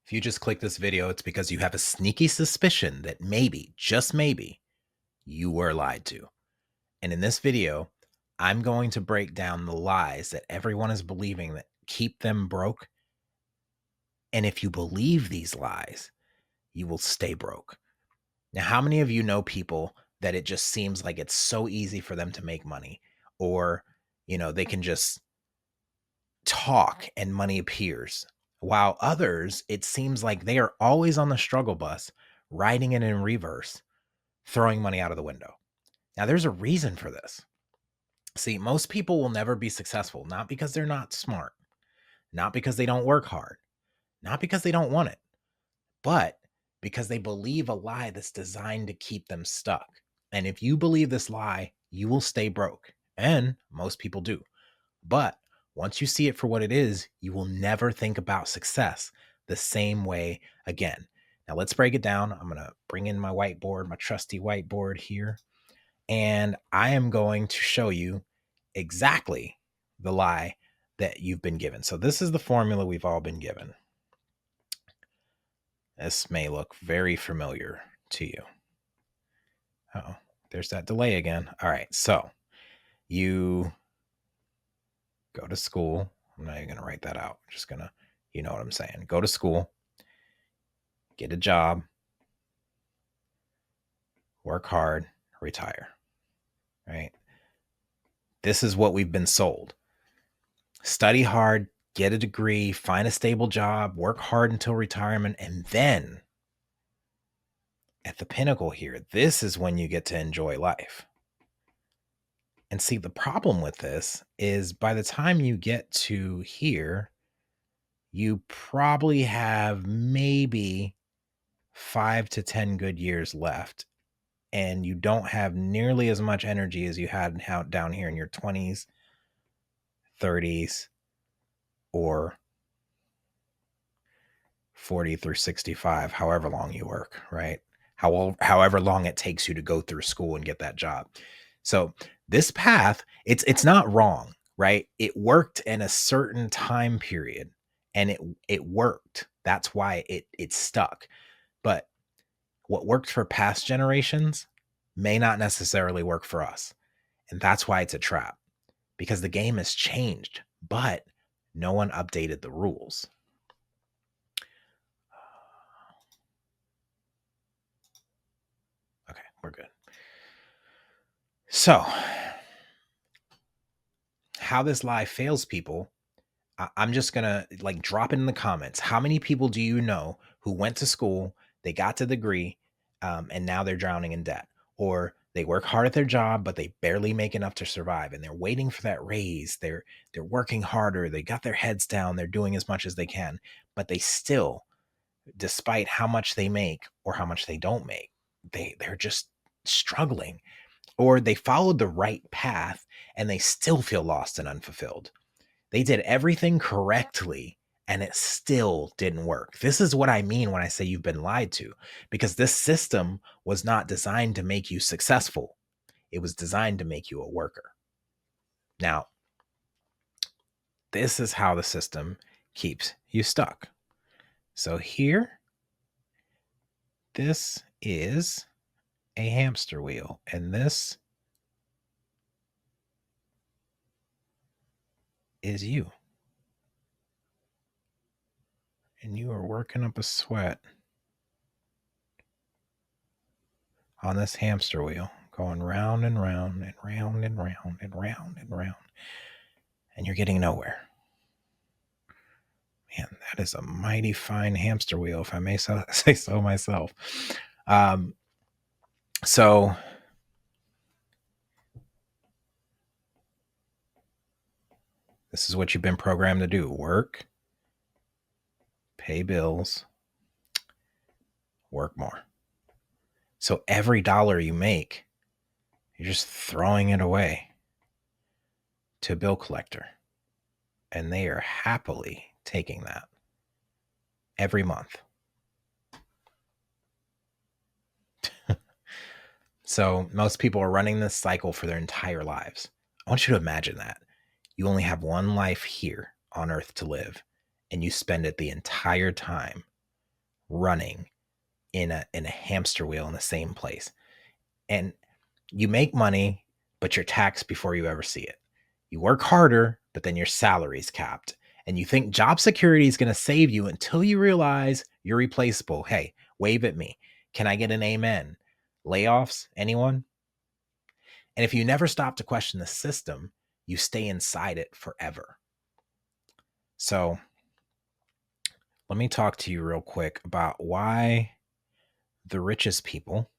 If you just click this video, it's because you have a sneaky suspicion that maybe, just maybe, you were lied to. And in this video, I'm going to break down the lies that everyone is believing that keep them broke. And if you believe these lies, you will stay broke. Now, how many of you know people that it just seems like it's so easy for them to make money, or, they can just talk and money appears, while others, it seems like they are always on the struggle bus, riding it in reverse, throwing money out of the window? Now, there's a reason for this. See, most people will never be successful, not because they're not smart, not because they don't work hard, not because they don't want it, but because they believe a lie that's designed to keep them stuck. And if you believe this lie, you will stay broke. And most people do. But once you see it for what it is, you will never think about success the same way again. Now, let's break it down. I'm going to bring in my whiteboard, my trusty whiteboard here, and I am going to show you exactly the lie that you've been given. So this is the formula we've all been given. This may look very familiar to you. Oh, there's that delay again. All right, so you go to school. I'm not even going to write that out. I'm just going to, you know what I'm saying. Go to school, get a job, work hard, retire, right? This is what we've been sold. Study hard, get a degree, find a stable job, work hard until retirement, and then at the pinnacle here, this is when you get to enjoy life. And see, the problem with this is by the time you get to here, you probably have maybe 5 to 10 good years left, and you don't have nearly as much energy as you had down here in your 20s, 30s, or 40 through 65, however long you work, right? However long it takes you to go through school and get that job. So this path, it's not wrong, right? It worked in a certain time period, and it worked. That's why it stuck. But what worked for past generations may not necessarily work for us. And that's why it's a trap, because the game has changed, but no one updated the rules. Okay, we're good. So, how this lie fails people, I'm just going to drop it in the comments. How many people do you know who went to school, they got the degree, and now they're drowning in debt? Or they work hard at their job, but they barely make enough to survive, and they're waiting for that raise. They're working harder. They got their heads down. They're doing as much as they can, but they still, despite how much they make or how much they don't make, they're just struggling. Or they followed the right path and they still feel lost and unfulfilled. They did everything correctly and it still didn't work. This is what I mean when I say you've been lied to, because this system was not designed to make you successful. It was designed to make you a worker. Now, this is how the system keeps you stuck. So here, this is a hamster wheel, and this is you. And you are working up a sweat on this hamster wheel, going round and round and round and round and round and round, and you're getting nowhere. Man, that is a mighty fine hamster wheel, if I may say so myself. So this is what you've been programmed to do: work, pay bills, work more. So every dollar you make, you're just throwing it away to a bill collector, and they are happily taking that every month. So most people are running this cycle for their entire lives. I want you to imagine that. You only have one life here on earth to live, and you spend it the entire time running in a hamster wheel in the same place. And you make money, but you're taxed before you ever see it. You work harder, but then your salary's capped. And you think job security is going to save you until you realize you're replaceable. Hey, wave at me. Can I get an amen? Layoffs? Anyone? And if you never stop to question the system, you stay inside it forever. So let me talk to you real quick about why the richest people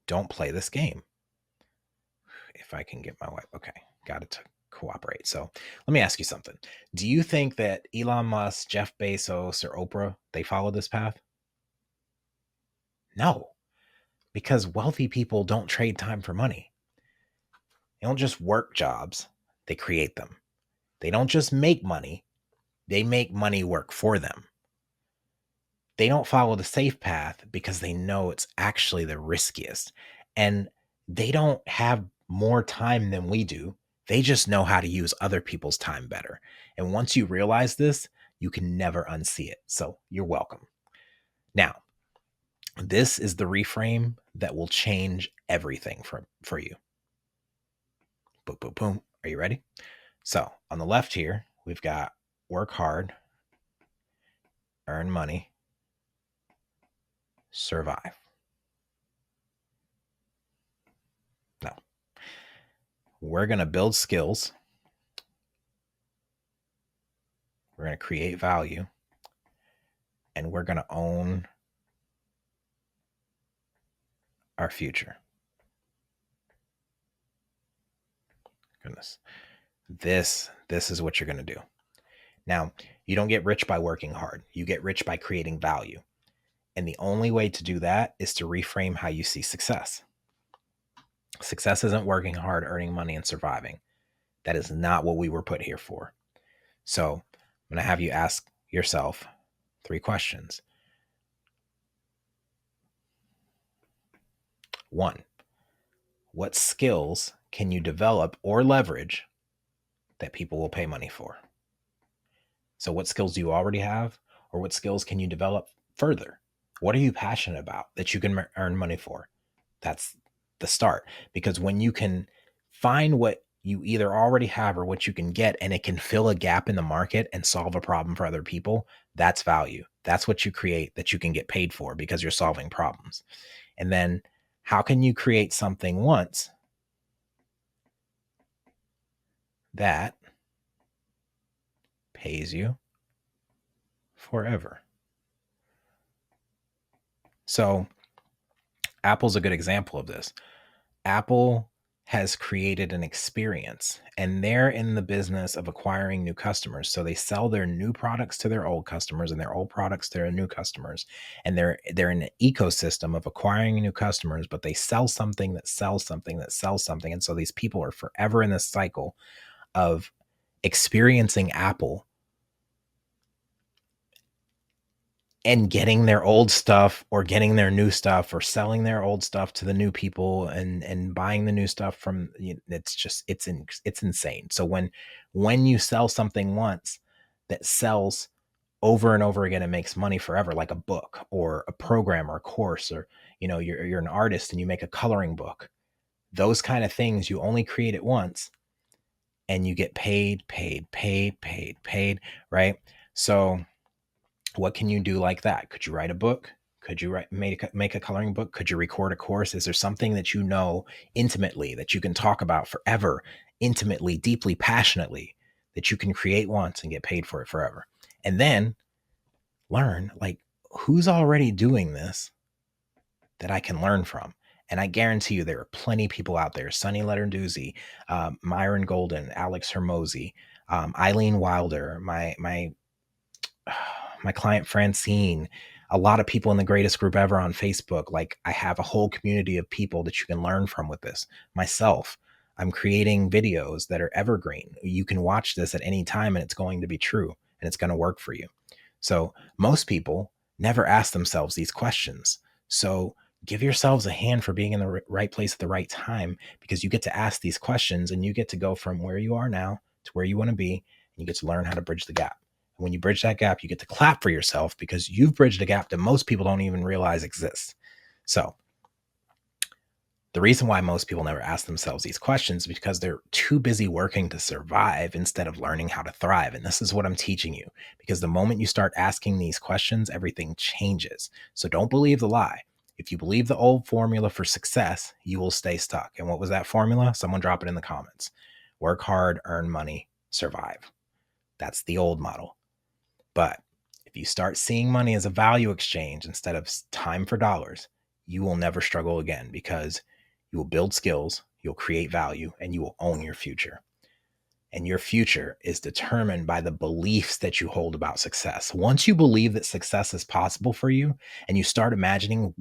don't play this game. If I can get my wife. Okay, got it to cooperate. So let me ask you something. Do you think that Elon Musk, Jeff Bezos, or Oprah, they follow this path? No, because wealthy people don't trade time for money. They don't just work jobs, they create them. They don't just make money, they make money work for them. They don't follow the safe path because they know it's actually the riskiest. And they don't have more time than we do. They just know how to use other people's time better. And once you realize this, you can never unsee it. So you're welcome. Now, this is the reframe that will change everything for you. Boom, boom, boom. Are you ready? So on the left here, we've got work hard, earn money, survive. No. We're going to build skills. We're going to create value. And we're going to own our future. Goodness. This is what you're going to do. Now, you don't get rich by working hard. You get rich by creating value. And the only way to do that is to reframe how you see success. Success isn't working hard, earning money, and surviving. That is not what we were put here for. So I'm going to have you ask yourself 3 questions. 1, what skills can you develop or leverage that people will pay money for? So what skills do you already have, or what skills can you develop further? What are you passionate about that you can earn money for? That's the start. Because when you can find what you either already have or what you can get, and it can fill a gap in the market and solve a problem for other people, that's value. That's what you create that you can get paid for because you're solving problems. And then how can you create something once that pays you forever? So Apple's a good example of this. Apple has created an experience, and they're in the business of acquiring new customers. So they sell their new products to their old customers and their old products to their new customers. And they're in an ecosystem of acquiring new customers, but they sell something that sells something that sells something. And so these people are forever in this cycle of experiencing Apple and getting their old stuff or getting their new stuff or selling their old stuff to the new people and buying the new stuff from, it's just, it's insane. So when you sell something once that sells over and over again and makes money forever, like a book or a program or a course, or, you're an artist and you make a coloring book, those kind of things, you only create it once and you get paid, right? So what can you do like that? Could you write a book? Could you make a coloring book? Could you record a course? Is there something that you know intimately that you can talk about forever, intimately, deeply, passionately, that you can create once and get paid for it forever? And then learn, like, who's already doing this that I can learn from? And I guarantee you there are plenty of people out there. Sunny Letterduzzi, Myron Golden, Alex Hermosi, Eileen Wilder, my client Francine, a lot of people in the greatest group ever on Facebook. Like, I have a whole community of people that you can learn from with this. Myself, I'm creating videos that are evergreen. You can watch this at any time and it's going to be true and it's going to work for you. So most people never ask themselves these questions. So give yourselves a hand for being in the right place at the right time, because you get to ask these questions and you get to go from where you are now to where you want to be, and you get to learn how to bridge the gap. And when you bridge that gap, you get to clap for yourself because you've bridged a gap that most people don't even realize exists. So the reason why most people never ask themselves these questions is because they're too busy working to survive instead of learning how to thrive. And this is what I'm teaching you, because the moment you start asking these questions, everything changes. So don't believe the lie. If you believe the old formula for success, you will stay stuck. And what was that formula? Someone drop it in the comments. Work hard, earn money, survive. That's the old model. But if you start seeing money as a value exchange instead of time for dollars, you will never struggle again, because you will build skills, you'll create value, and you will own your future. And your future is determined by the beliefs that you hold about success. Once you believe that success is possible for you and you start imagining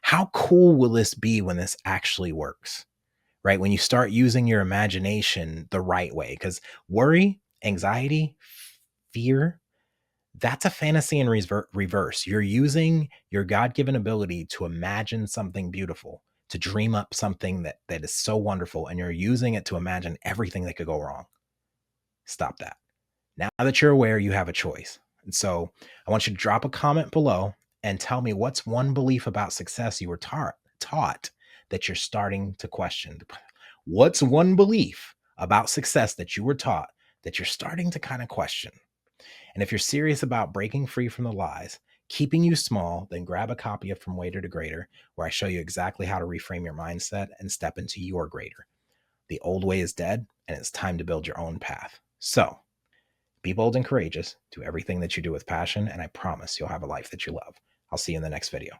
how cool will this be when this actually works, right? When you start using your imagination the right way, because worry, anxiety, fear, that's a fantasy in reverse. You're using your God-given ability to imagine something beautiful, to dream up something that is so wonderful, and you're using it to imagine everything that could go wrong. Stop that. Now that you're aware, you have a choice. And so I want you to drop a comment below and tell me, what's one belief about success you were taught that you're starting to question? What's one belief about success that you were taught that you're starting to kind of question? And if you're serious about breaking free from the lies, keeping you small, then grab a copy of From Waiter to Greater, where I show you exactly how to reframe your mindset and step into your greater. The old way is dead, and it's time to build your own path. So be bold and courageous. Do everything that you do with passion, and I promise you'll have a life that you love. I'll see you in the next video.